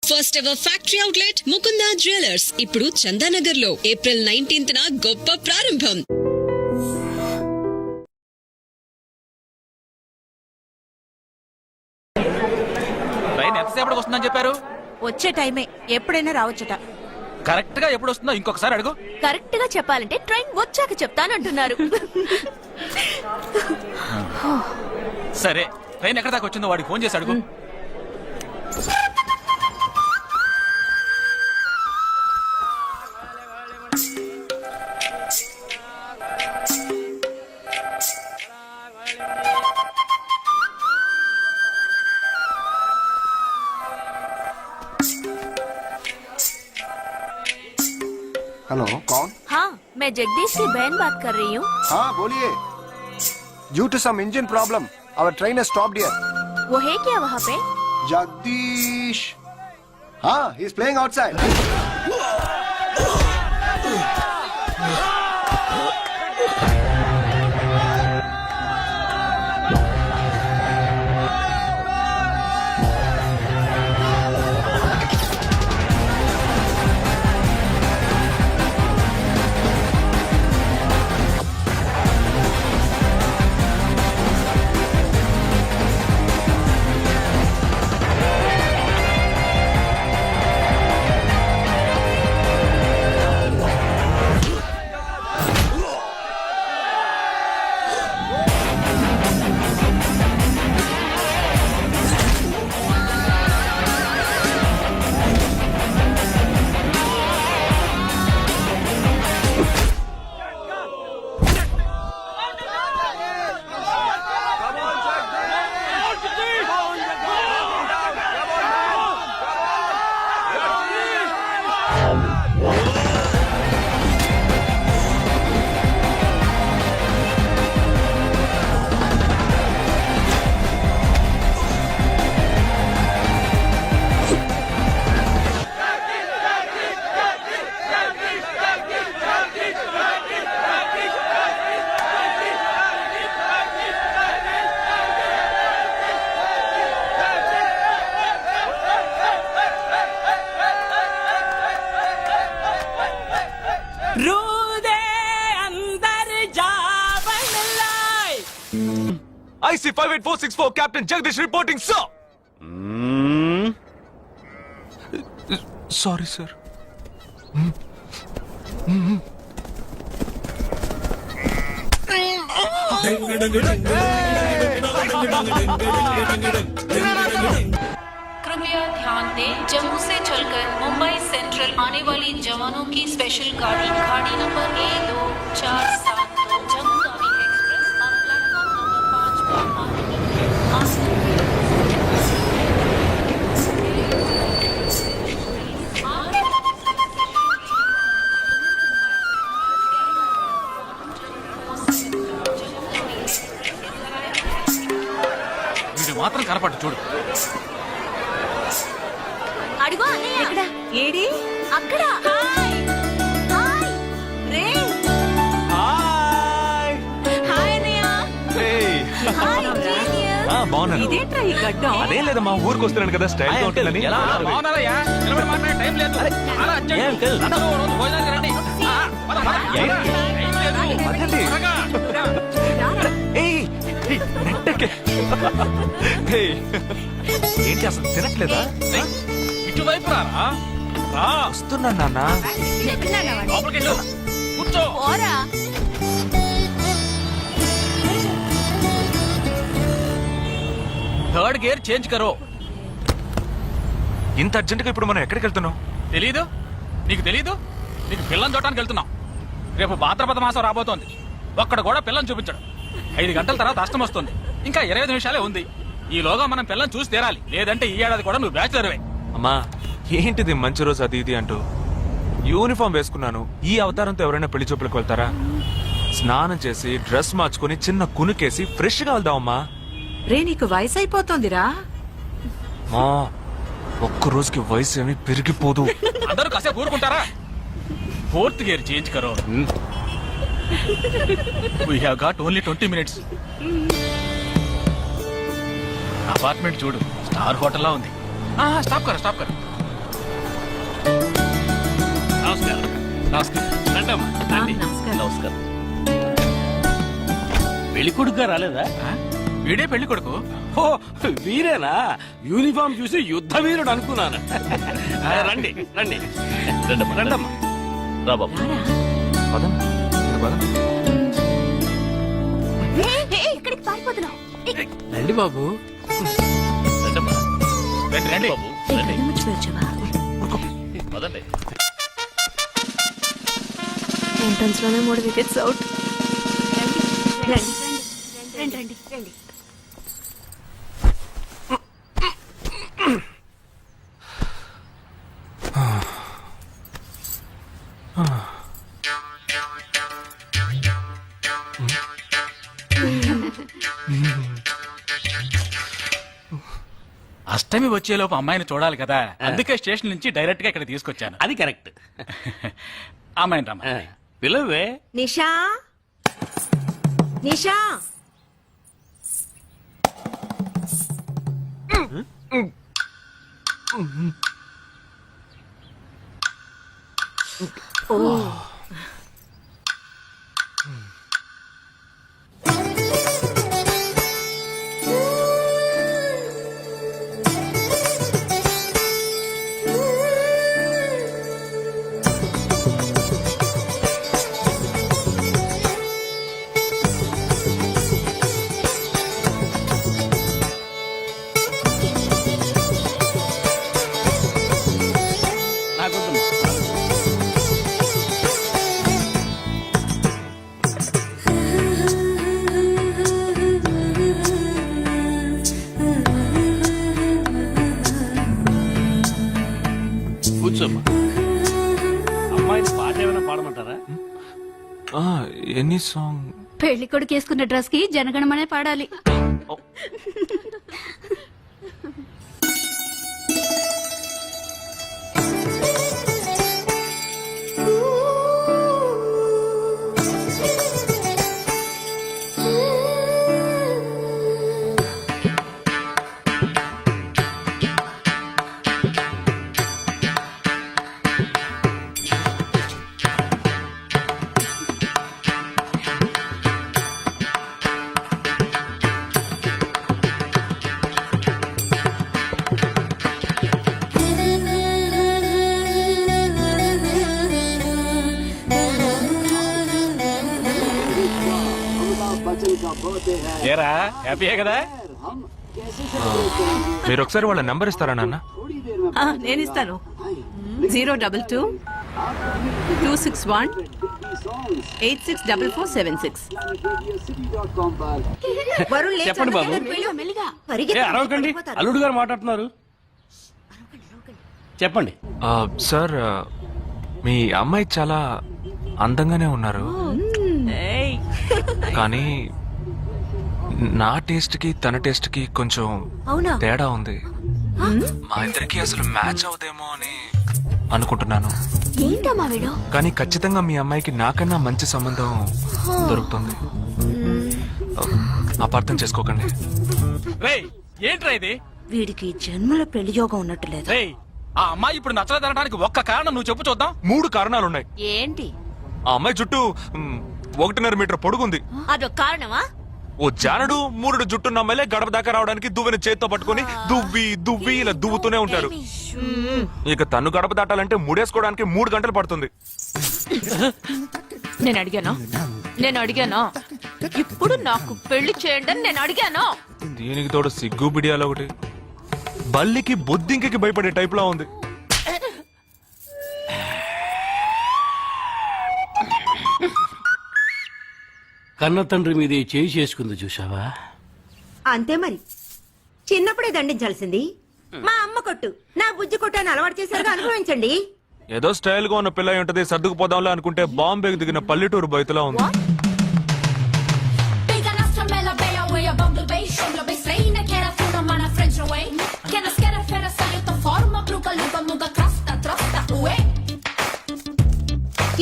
First ever factory outlet Mukunda jewellers ఇప్పుడు చందానగర్ లో April 19th గొప్ప ప్రారంభం. ట్రైన్ ఎంతసేపటికి వస్తుందని చెప్పారు? వచ్చే టైమే, ఎప్పుడైనా రావచ్చుట. కరెక్ట్ గా ఎప్పుడు వస్తుందో ఇంకొకసారి అడుగు. కరెక్ట్ గా చెప్పాలంటే ట్రైన్ వచ్చాక చెప్తానంటున్నారు. సరే, ట్రైన్ ఎక్కడ దాకా వచ్చిందో వాడికి ఫోన్ చేసి అడుగు. हेलो, कौन? हाँ, मैं जगदीश की बहन बात कर रही हूँ. हाँ बोलिए. Due to some engine problem, our train has stopped here. वो है क्या वहाँ पे? Jagdish. हाँ, he is playing outside. IC 58464 Captain Jagdish reporting, sir. Sorry, sir. कृपया ध्यान दें, जम्मू से चलकर मुंबई सेंट्रल आने वाली जवानों की स्पेशल गाड़ी number A2472 Jammu Tawi express on platform వీడు మాత్రం కనపట్టు చూడు. అడుగు అన్నయ్య. ఎక్కడ? ఏడి? అక్కడ. హాయ్ హాయ్ రే. హాయ్ హాయ్ అన్నయ్య. Hi genius. బాగున్నాను. ఇదేంట్రా ఈ గడ్డం? అదేం లేదా మా ఊరికి వస్తున్నాను కదా, స్టైల్ గా ఉంటుందని. బాగున్నారయ్యా, నిలబడి మాట్లాడే టైం లేదు. అలా అర్జెంట్. అందరూ ఓ రోజు భోజనానికి రండి. పద, పద. టైం లేదు. త్వరగా. ఏంటి అసలు తినట్లేదా? ఇటువైపు రారా. వస్తున్నా నాన్న. లోపలికి వెళ్ళు. కూర్చో. పోరా. థర్డ్ గేర్ చేంజ్ కరో. ఇంత అర్జెంట్ గా ఇప్పుడు మనం ఎక్కడికి వెళ్తున్నాం? తెలీదు? నీకు తెలీదు? నీకు పిల్లని చూడటానికి వెళ్తున్నాం. రేపు భాద్రపద మాసం రాబోతోంది. ఒక్కడ కూడా పిల్లని చూపించడు. 5 గంటల తర్వాత అష్టం వస్తుంది. ఇంకా 25 నిమిషాలే ఉంది. ఈలోగా మనం పిల్లని చూసి తీరాలి, లేదంటే ఈ ఏడాది కూడా నువ్వు బ్యాచులర్వే. అమ్మా ఏంటిది మంచి రోజు అది ఇది అంటూ యూనిఫామ్ వేసుకున్నాను. ఈ అవతారంతో ఎవరైనా పెళ్లి చూపులకు వెళ్తారా? స్నానం చేసి డ్రెస్ మార్చుకుని చిన్న కునుకేసి ఫ్రెష్ గా వెళ్దామమ్మా. రే నీకు వయసు అయిపోతుందిరా. మా ఒక్క రోజుకి వయసు ఏమి పెరిగిపోదు. అందరూ కాసేపు ఊరుకుంటారా? ఫోర్త్ గేర్ చేంజ్ కరో. We have got only 20 minutes. Apartment చూడు, స్టార్ హోటల్ లా ఉంది. స్టాప్ కర్. పెళ్లి కొడుకుగా రాలేదా? ఆ? వీడే పెళ్లి కొడుకు. ఓ వీరేనా? యూనిఫామ్ చూసి యుద్ధ వీరుడు అనుకున్నాను. రండి రండి రండమ్మా. రా బాబు. పదండి. మీరు పదండి. ఎక్కడికి పారిపోతున్నావు? రండి బాబు. రండమ్మా. రండి రండి. బాబు రండి. పదండి. ఎంట్రన్స్ లోనే 3 వికెట్స్ అవుట్. రండి రండి రండి రండి. అష్టమి వచ్చేలోపు అమ్మాయిని చూడాలి కదా, అందుకే స్టేషన్ నుంచి డైరెక్ట్ గా ఇక్కడ తీసుకొచ్చాను. అది కరెక్ట్. అమ్మాయిని రమ్మ. పిలవే. నిషా నిషా నాకొద్దమ్మా. కూర్చోమ్మా. అమ్మాయిని పాట ఏమైనా పాడమంటారా? Any song? పెళ్లి కొడుకు వేసుకున్న డ్రెస్ కి జనగణమనే పాడాలి. ఏరా హ్యాపీయే కదా? మీరు ఒకసారి వాళ్ళ నెంబర్ ఇస్తారా నాన్న? నేను ఇస్తాను. 022 261 864476. వరుణ్ లేచాడు. చెప్పండి బాబు. మెల్లిగా ఏ అరవకండి, అల్లుడు గారు మాట్లాడుతున్నారు. చెప్పండి. సార్, మీ అమ్మాయి చాలా అందంగానే ఉన్నారు, కానీ నా టేస్ట్ కి తన టేస్ట్ కి కొంచెం అవునా? తేడా ఉంది. మా ఇద్దరికి అసలు మ్యాచ్ అవుదేమో అని అనుకుంటున్నాను. ఏంటమ్మా వీడు? కానీ ఖచ్చితంగా మీ అమ్మాయికి నాకన్నా మంచి సంబంధం దొరుకుతుంది. అపార్థం చేసుకోకండి. రేయ్ ఏంట్రా ఇది? వీడికి జన్మలో పెళ్లి యోగం ఉన్నట్టు లేదు. రేయ్ ఆ అమ్మాయి ఇప్పుడు నచ్చలేదనడానికి ఒక్క కారణం నువ్వు చెప్పు చూద్దాం. 3 కారణాలున్నాయి. ఏంటి? ఆ అమ్మాయి జుట్టు 1.5 మీటర్ పొడుగుంది. అదొక కారణమా? ఓ జానడు 3 జుట్టున్న అమ్మాయిలే గడప దాకా రావడానికి దువ్వెని చేత్తో పట్టుకొని దువ్వి ఇలా దువ్వుతూనే ఉంటారు. ఇక తను గడప దాటాలంటే ముడేసుకోవడానికి 3 గంటలు పడుతుంది. నేను అడిగాను ఇప్పుడు నాకు పెళ్లి చేయండి అని నేను అడిగాను. దీనికి తోడు సిగ్గు బిడియాలో ఒకటి. బల్లికి బొద్దింకకి భయపడే టైప్ లా ఉంది. కన్న తండ్రి మీద చేయి చేసుకుంది చూసావా? అంతే మరి. చిన్నప్పుడే దండించాల్సింది. మా అమ్మ కొట్టు, నా బుజ్జి కొట్టు అని అలవాటు చేశారుగా, అనుభవించండి. ఏదో స్టైల్ గా ఉన్న పిల్ల ఉంటది, సర్దుకుపోదాంలా అనుకుంటే బాంబేకి దిగిన పల్లెటూరు బయటలా ఉంది.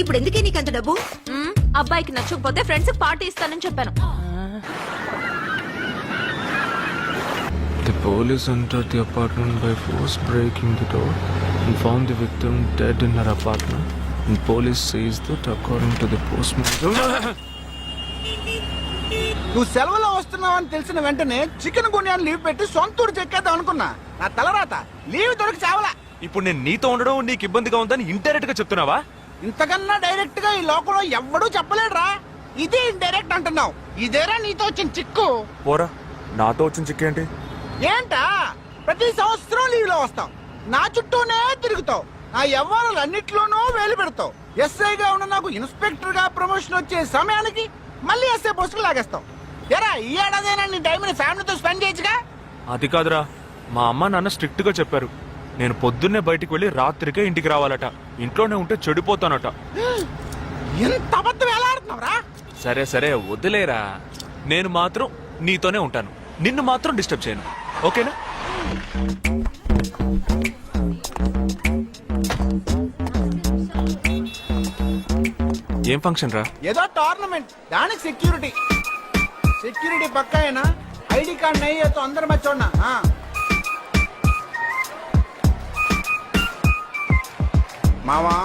ఇప్పుడు ఎందుకే నీకు అంత డబ్బు? అబ్బాయికి నచ్చకపోతే ఫ్రెండ్స్ పార్టీ ఇస్తానని చెప్పాను. The police entered the apartment by force, breaking the door and found the victim dead in her apartment. And police says that according to the postman... నువ్వు సెలవులో వస్తున్నావు అని తెలిసిన వెంటనే చికెన్ గున్యాన్ని లీవ్ పెట్టి సొంతూరు చెక్కేద్దాం అనుకున్నా. నా తలరాత లీవ్ దొరికి చావలా. ఇప్పుడు నేను నీతో ఉండడం నీకు ఇబ్బందిగా ఉందని ఇండైరెక్ట్ గా చెప్తున్నావా? ఇంతకన్నా డైరెక్ట్ గా ఈ లోకంలో ఎవ్వడూ చెప్పలేడురా. ఇదే ఇండైరెక్ట్ అంటున్నావు. ఇదేరా నీతో వచ్చిన చిక్కు. పోరా, నాతో వచ్చిన చిక్కేంటి? ఏంటా ప్రతి సంవత్సరం లీవ్ లో వస్తావు, నా చుట్టూనే తిరుగుతావు, నా వ్యవహారాలన్నిట్లోనూ వేలు పెడతావు. ఎస్ఐగా ఉన్న నాకు ఇన్స్పెక్టర్ గా ప్రమోషన్ వచ్చే సమయానికి మళ్ళీ ఎస్ఐ పోస్టుకు లాగేస్తావు. ఎరా ఈ ఏడాదైనా నీ టైంని ఫ్యామిలీతో స్పెండ్ చేయొచ్చుగా. అది కాదురా, మా అమ్మ నాన్న స్ట్రిక్ట్ గా చెప్పారు. నేను పొద్దున్నే బయటికి వెళ్ళి రాత్రికే ఇంటికి రావాలట. ఇంట్లోనే ఉంటే చెడిపోతానట. ఎంత అబద్ధం ఎలా ఆడుతున్నావురా? సరే సరే వదిలేరా, నేను మాత్రం నీతోనే ఉంటాను. నిన్ను మాత్రం డిస్టర్బ్ చేయను, ఓకేనా? ఏం ఫంక్షన్ రా? ఏదో టోర్నమెంట్, దానికి సెక్యూరిటీ. సెక్యూరిటీ పక్కా అయినా ఐడి కార్డ్ నయ్యి తో అందరు మర్చోడినా. మావా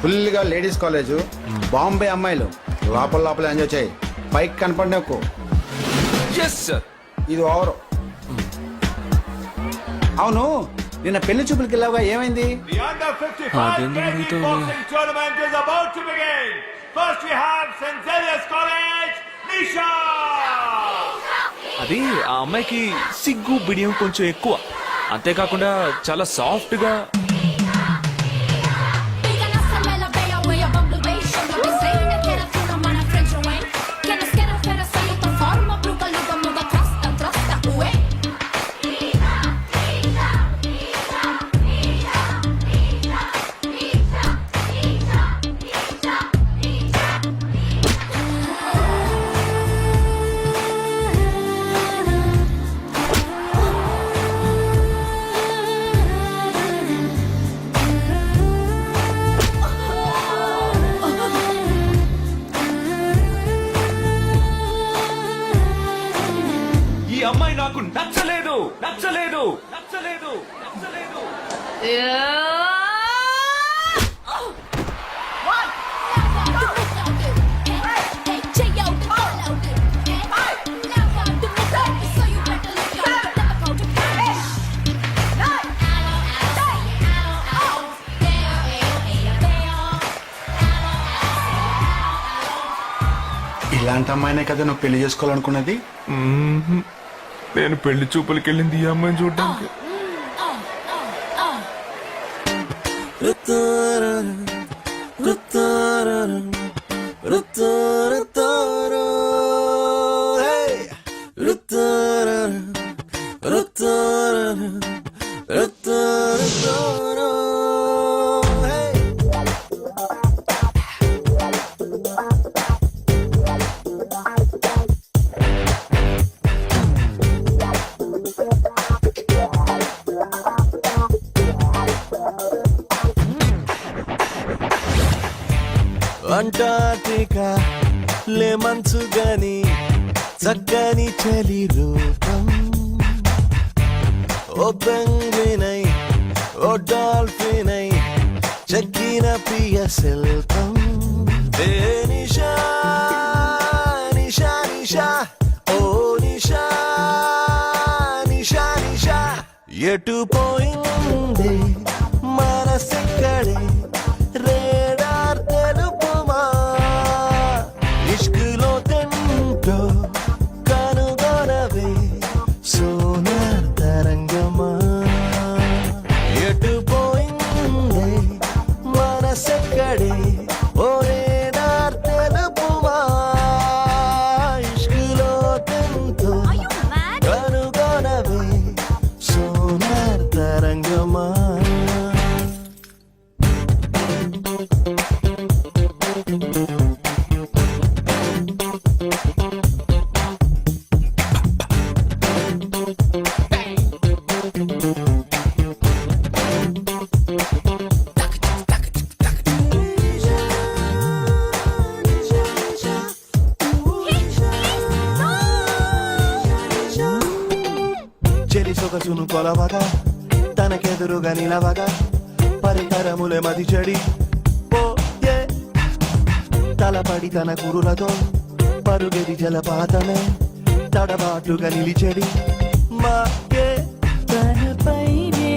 ఫుల్ గా లేడీస్ కాలేజ్, బాంబే అమ్మాయిలు లోపల లోపల ఎంజాయ్ చేయి. పైకి కనపడి నాకు ఇది ఓవర్. అవును, నిన్న పెళ్లి చూపులకి వెళ్ళావుగా, ఏమైంది? అది ఆ అమ్మాయికి సిగ్గు బిడియం కొంచెం ఎక్కువ. అంతేకాకుండా చాలా సాఫ్ట్ గా. ఈ అమ్మాయి నాకు నచ్చలేదు నచ్చలేదు నచ్చలేదు నచ్చలేదు. ఇలాంటి అమ్మాయినే కదా నువ్వు పెళ్లి చేసుకోవాలనుకున్నది? నేను పెళ్లి చూపులకి వెళ్ళింది ఈ అమ్మాయిని చూడడానికి. అంటార్టికా లే మంచు గాని చక్కని చలి రూపం. ఓ పెంగ్వినై ఓ డాల్ఫినై చెక్కిన ప్రియ శిల్పం. ఏ నిషా నిషా నిషా ఓ నిషా నిషా నిషా ఎటు పోయింది మనసెక్కడే రేడార్ తెలుపుమా. ఇష్కులో తెంటో కనుగొనవే సోనార్ తరంగమా. ఎటు పోయింది మనసెక్కడే ఓ రేడార్ తెలుపుమా. ఇష్కులో తెంటో కనుగొనవే సోనార్ తరంగమా. చెరి సొగసును కొలవగా తనకెదురుగా నిలవగా పరికరములే మది చెడి పోయే. తలపడి తన గురులతో పరుగెది జలపాతమే తడబాటుగా నిలిచెడి మాకే తనపైనే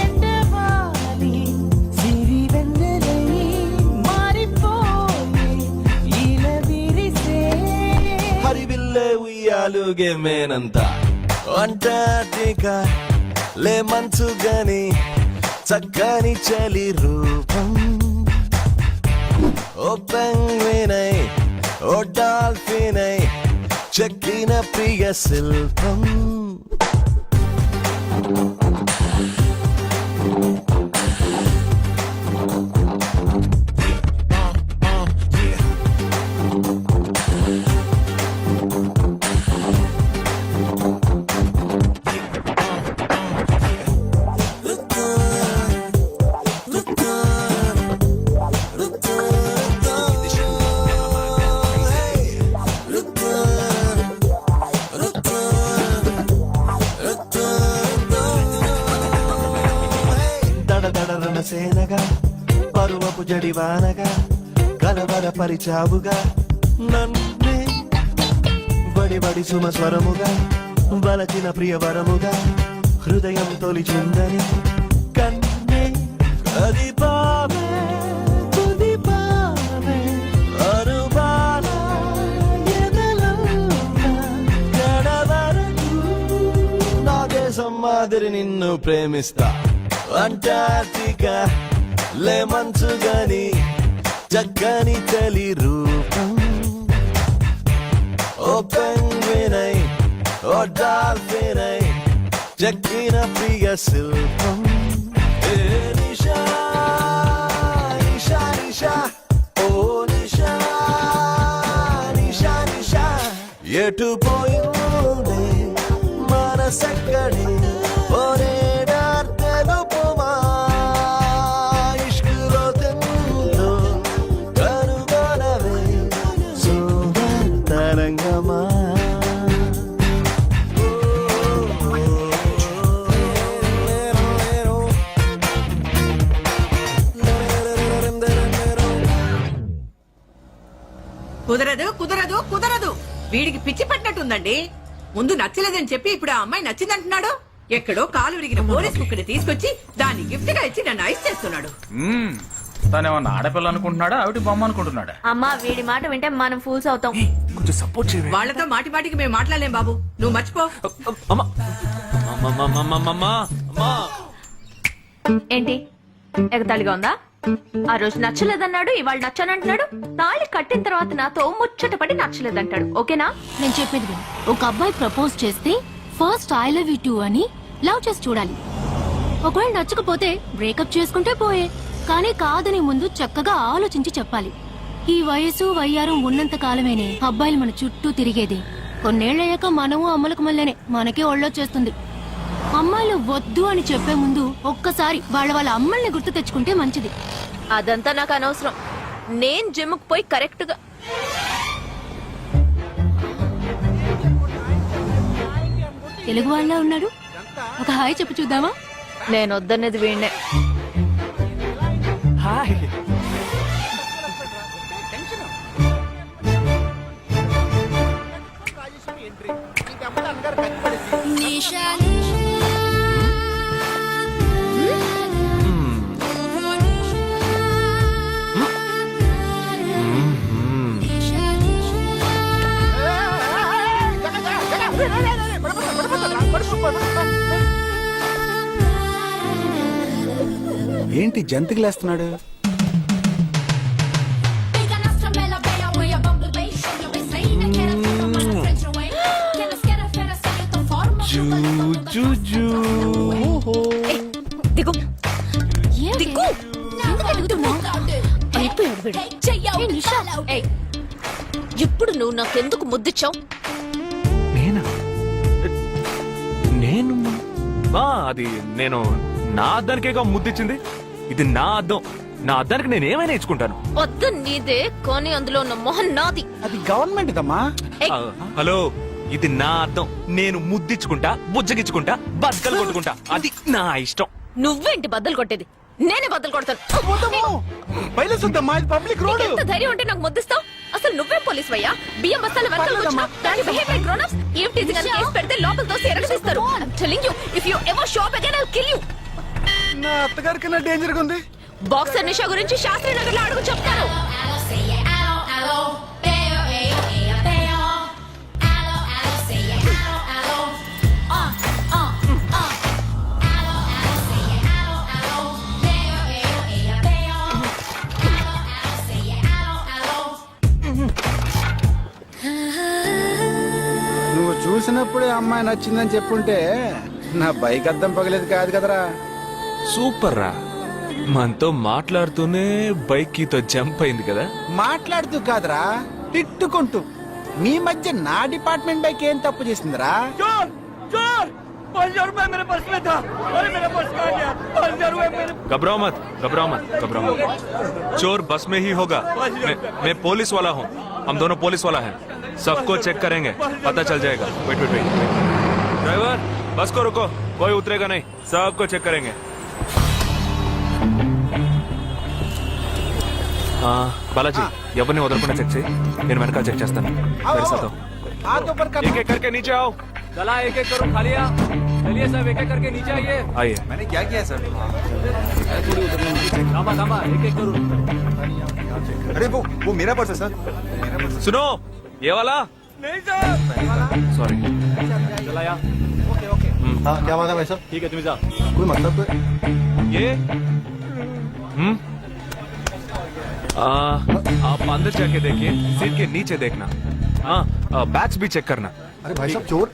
ఎండమాలి సిరి వెన్నెలై మారిపోయే ఇలా విరిసే హరివిల్లే ఉయ్యాలుగే మేనంత అంటార్టికా లే మంచుగని చక్కని చలి రూపం ఓ పెంగ్వినై ఓ డాల్ఫినై చెక్కిన ప్రియ శిల్పం దడదడరన సేనగా పరువపు జడివానగా కలవరపరిచావుగా నన్నే బడి సుమస్వరముగా వలచిన ప్రియవరముగా హృదయం తొలిచిందని కన్నే కదిపావే కుదిపావే అరుబాల ఎదలంత గడవరకు నా దేశం మాదిరి నిన్ను ప్రేమిస్తా అంటార్టికా లే మంచుగని చక్కని చలి రూపం ఓ పెంగ్వినై ఓ డాల్ఫినై చెక్కిన ప్రియ శిల్పం ఏ నిషా నిషా నిషా ఓ నిషా నిషా నిషా ఎటు పోయిందే మనసెక్కడి ఓరే తెలుపుమా ఇష్కులో తెంతో కనుగొనవే తరంగమా కుదరదు కుదరదు కుదరదు వీడికి పిచ్చి పట్టినట్టుందండి. ముందు నచ్చలేదని చెప్పి ఇప్పుడు ఆ అమ్మాయి నచ్చిందంటున్నాడు. ఎక్కడో కాలు విరిగిన పోలీస్ కుక్కని తీసుకొచ్చి దాన్ని గిఫ్ట్ గా ఇచ్చి నన్ను ఐస్ చేస్తున్నాడు. తనేమన్నా ఆడపిల్ల అనుకుంటున్నాడా ఆవిడ బొమ్మ అనుకుంటున్నాడా? అమ్మా వీడి మాట వింటే మనం ఫూల్స్ అవుతాం. కొంచెం సపోర్ట్ చేయవే. వాళ్ళతో మాటి మాటికి మేము మాట్లాడలేం బాబు, నువ్వు మర్చిపో. అమ్మా అమ్మా ఏంటి ఎగతాళిగా ఉందా? ఆ రోజు నచ్చలేదన్నాడు, ఇవాళ నచ్చానంటున్నాడు. తాళి కట్టిన తర్వాత నాతో ముచ్చటపడి నచ్చలేదంటాడు. ఓకేనా? నేను చెప్పేది విను. ఒక అబ్బాయి ప్రపోజ్ చేస్తే first I love you two అని లవ్ చేసి చూడాలి. ఒకవేళ నచ్చకపోతే బ్రేకప్ చేసుకుంటే పోయే, కానీ కాదని ముందు చక్కగా ఆలోచించి చెప్పాలి. ఈ వయసు వయ్యారం ఉన్నంత కాలమేనే అబ్బాయిలు మన చుట్టూ తిరిగేది. కొన్నేళ్లయ్యాక మనము అమ్మలకు మళ్ళీనే మనకే ఒళ్ళొచ్చేస్తుంది. అమ్మాయిలు వద్దు అని చెప్పే ముందు ఒక్కసారి వాళ్ళ అమ్మల్ని గుర్తు తెచ్చుకుంటే మంచిది. అదంతా నాకు అనవసరం. నేను జిమ్కి పోయి కరెక్ట్ గా తెలుగు వాళ్ళ ఉన్నాడు. ఒక హాయ్ చెప్పు చూద్దామా? నేను వద్దనేది వీణ్ణే. హాయ్. ఏంటి జంతికలేస్తున్నాడు? దిగు దిగు. అయిపోయాడు వీడు. ఏయ్, ఇప్పుడు నువ్వు నాకెందుకు ముద్దిచ్చావు? నేను అది నేను నా అద్దానికేగా ముద్దిచ్చింది. ఇది నా అద్దం. నా అద్దానికి నేను ఏమైనా ఇచ్చుకుంటాను. వద్దు నీదే, కానీ అందులో ఉన్న మొహం నాది. అది గవర్నమెంట్ దమ్మా. హలో, ఇది నా అద్దం. నేను ముద్దిచ్చుకుంటా, బుజ్జగిచ్చుకుంటా, బద్దలు కొట్టుకుంటా. అది నా ఇష్టం. నువ్వేంటి బద్దలు కొట్టేది? నేనే బద్దలు కొడతాను. Public road. ఎంత ధైర్యం ఉంటే నాకు ముద్దిస్తావు? అసలు నువ్వే పోలీస్ వయ్యా? బియ్యం బస్తాల వెనకాల వచ్చినా దాని బిహేవియర్ గ్రోనప్స్ ఏం టీజింగ్ అని కేసు పెడితే లోపల తోసి ఎరగదీస్తారు. I'm telling you, if you ever show up again, I'll kill you. నా అత్తగారి కన్నా డేంజర్ గా ఉంది. బాక్సర్ నిషా గురించి శాస్త్రి నగర్ లో అడుగు చెప్తారు. నువ్వు చూసినప్పుడే అమ్మాయి నచ్చిందని చెప్పుంటే నా బైక్ అద్దం పగలేదు కాదు కదరా. సూపర్ రా, మనతో మాట్లాడుతూనే బైక్ కీతో జంప్ అయింది కదా. మాట్లాడుతూ కాదురా, తిట్టుకుంటూ. మీ మధ్య నా డిపార్ట్మెంట్ బైక్ ఏం తప్పు చేసిందిరా? घबराओ मत, घबराओ मत, घबराओ मत. चोर बस में ही होगा. मैं पुलिस वाला हूँ. हम दोनों पुलिस वाला हैं. सबको चेक करेंगे, पता चल जाएगा. Wait wait wait. ड्राइवर, बस को रुको. कोई उतरेगा नहीं. सबको चेक करेंगे. బాలాజీ, ఎవరిని వదలకుండా చెక్ చేయి. నేను వెనకాల చెక్ చేస్తాను. हाथ ऊपर कर. एक एक करके नीचे आओ. चला एक एक करो, खालिया. चलिए सब एक एक करके नीचे आइए. आइए. मैंने क्या किया सर? थामा थामा, एक एक करो. अरे वो मेरा पर्स है सर. सुनो, ये वाला. नहीं सर. सॉरी. चलाया. Okay okay. हाँ क्या बात है भाई साहब? ठीक है, तुम जा. कोई मतलब तो ये आप अंदर जाके देखिए. सीट के नीचे देखना. हाँ, बैग्स भी चेक करना. अरे भाई साहब चोर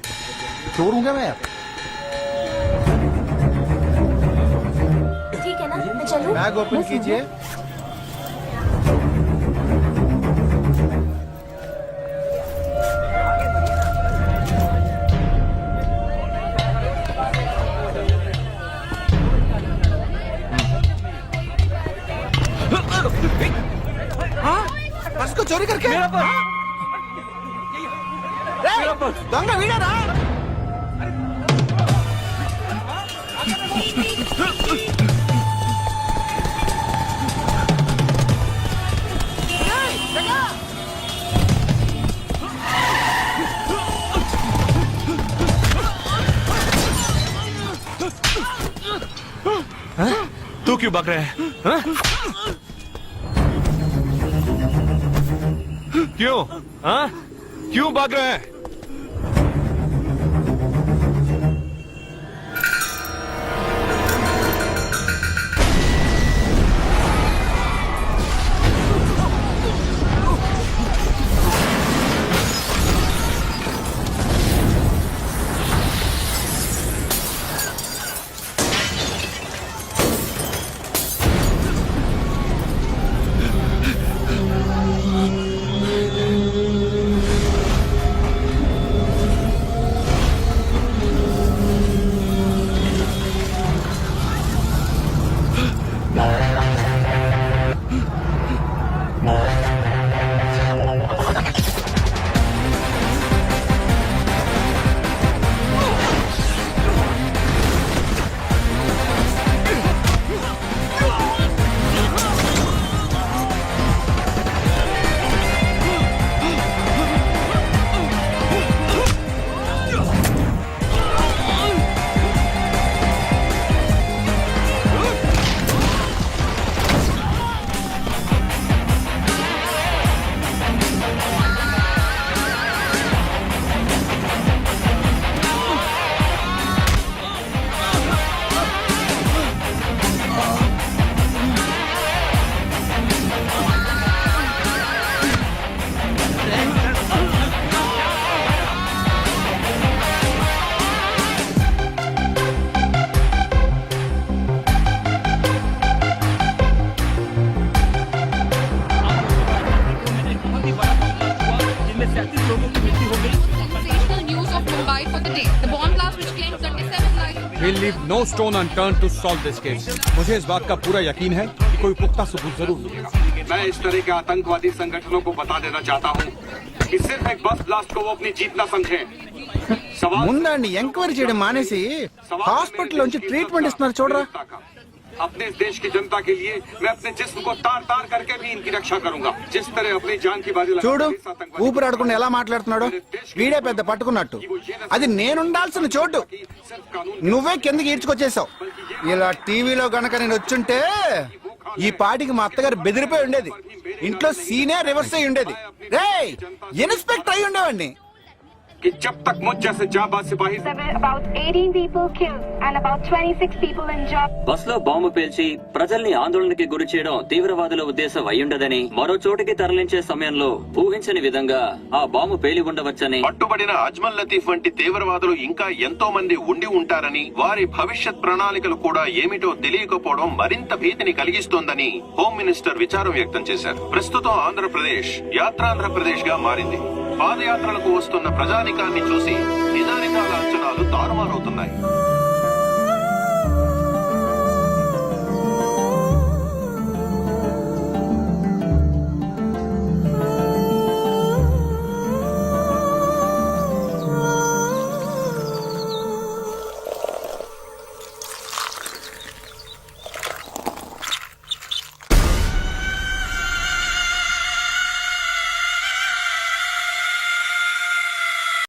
चोर हूँ क्या मैं? ठीक है ना, मैं चलूं? बैग ओपन कीजिए. हाँ? पर्स को चोरी करके? దొంగ వీడారా? तू क्यों भाग रहा है? हाँ? क्यों? हाँ? क्यों भाग रहा है? We'll leave no stone unturned to solve this case. मुझे इस बात का पूरा यकीन है कि कोई पुख्ता सबूत जरूर मिलेगा। मैं इस तरह के आतंकवादी संगठनों को बता देना चाहता हूँ कि सिर्फ एक बस ब्लास्ट को वो अपनी जीत न समझें। ముందండి ఎంక్వైరీ చేయడం మానేసి హాస్పిటల్ నుంచి ట్రీట్మెంట్ ఇస్తున్నారు చూడరా. अपने इस देश की जनता के लिए मैं अपने जिस्म को तार तार करके भी इनकी रक्षा करूंगा जिस तरह अपनी जान की बाजी लगा చూడు इस आतंकवादी ఊపిరాడకుండా ఎలా మాట్లాడుతున్నాడు వీడే పెద్ద పట్టుకున్నట్టు అది నేనుండాల్సిన చోటు सिर्फ कानून నువ్వే కిందకి ఈడ్చుకొచ్చేసావు ఇలా టీవీలో గనక నేను వచ్చుంటే ఈ పాటికి మా అత్తగారు బెదిరిపోయి ఉండేది ఇంట్లో సీనే రివర్స్ అయి ఉండేది రేయ్ ఇన్స్పెక్టర్ అయి ఉండేవాడిని कि जब तक मुझ जैसे जाबाज सिपाही about 18 people killed and about 26 people injured. Bus లో బాంబు పేల్చి ప్రజల్ని ఆందోళనకి గురి చేయడం తీవ్రవాదుల ఉద్దేశం అయ్యుండదని మరో చోటికి తరలించే సమయంలో ఊహించని విధంగా ఆ బాంబు పేలి ఉండవచ్చని పట్టుబడిన అజ్మల్ లతీఫ్ వంటి తీవ్రవాదులు ఇంకా ఎంతో మంది ఉండి ఉంటారని వారి భవిష్యత్ ప్రణాళికలు కూడా ఏమిటో తెలియకపోవడం మరింత భీతిని కలిగిస్తోందని హోమ్ మినిస్టర్ విచారం వ్యక్తం చేశారు. ప్రస్తుతం ఆంధ్రప్రదేశ్ యాత్రాంధ్రప్రదేశ్ గా మారింది. పాదయాత్రలకు వస్తున్న ప్రజానికాన్ని చూసి నిజానిజాల అంచనాలు తారుమారవుతున్నాయి.